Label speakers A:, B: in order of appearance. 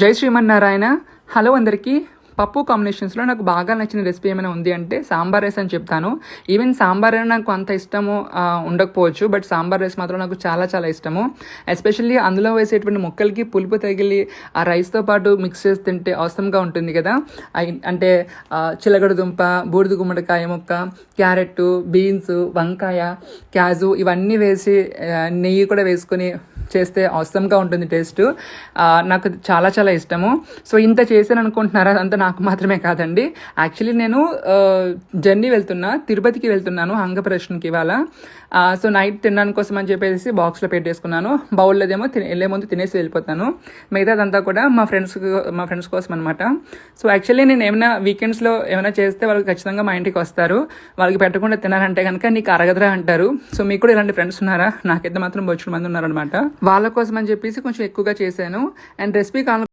A: జై శ్రీమన్నారాయణ. హలో అందరికీ. పప్పు కాంబినేషన్స్లో నాకు బాగా నచ్చిన రెసిపీ ఏమైనా ఉంది అంటే సాంబార్ రైస్ అని చెప్తాను. ఈవెన్ సాంబార్ అయినా నాకు అంత ఇష్టము ఉండకపోవచ్చు, బట్ సాంబార్ రైస్ మాత్రం నాకు చాలా చాలా ఇష్టము. ఎస్పెషల్లీ అందులో వేసేటువంటి ముక్కలకి పులుపు తగిలి ఆ రైస్తో పాటు మిక్స్ చేసి తింటే అవసరంగా ఉంటుంది కదా. అంటే చిలగడ దుంప, బూడిద గుమ్మడికాయ ముక్క, క్యారెట్, బీన్స్, వంకాయ, క్యాజు ఇవన్నీ వేసి నెయ్యి కూడా వేసుకొని చేస్తే అవసరంగా ఉంటుంది టేస్ట్. నాకు చాలా చాలా ఇష్టము. సో ఇంత చేశాను అనుకుంటున్నారా? అదంతా నాకు మాత్రమే కాదండి. యాక్చువల్లీ నేను తిరుపతికి వెళ్తున్నాను అంగప్రదర్శనకి ఇవాళ. సో నైట్ తినడానికి కోసం అని చెప్పేసి బాక్స్లో పెట్టేసుకున్నాను. బౌల్లోదేమో వెళ్ళే ముందు తినేసి వెళ్ళిపోతాను. మిగతాదంతా కూడా మా ఫ్రెండ్స్ కోసం అనమాట. సో యాక్చువల్లీ నేను ఏమైనా వీకెండ్స్లో ఏమైనా చేస్తే వాళ్ళకి ఖచ్చితంగా మా ఇంటికి వస్తారు. వాళ్ళకి పెట్టకుండా తినాలంటే కనుక నీకు అరగదురా అంటారు. సో మీకు కూడా ఇలాంటి ఫ్రెండ్స్ ఉన్నారా? నాకైతే మాత్రం బొచ్చుడు మంది ఉన్నారనమాట. వాళ్ళ కోసం అని చెప్పేసి కొంచెం ఎక్కువగా చేశాను. And recipe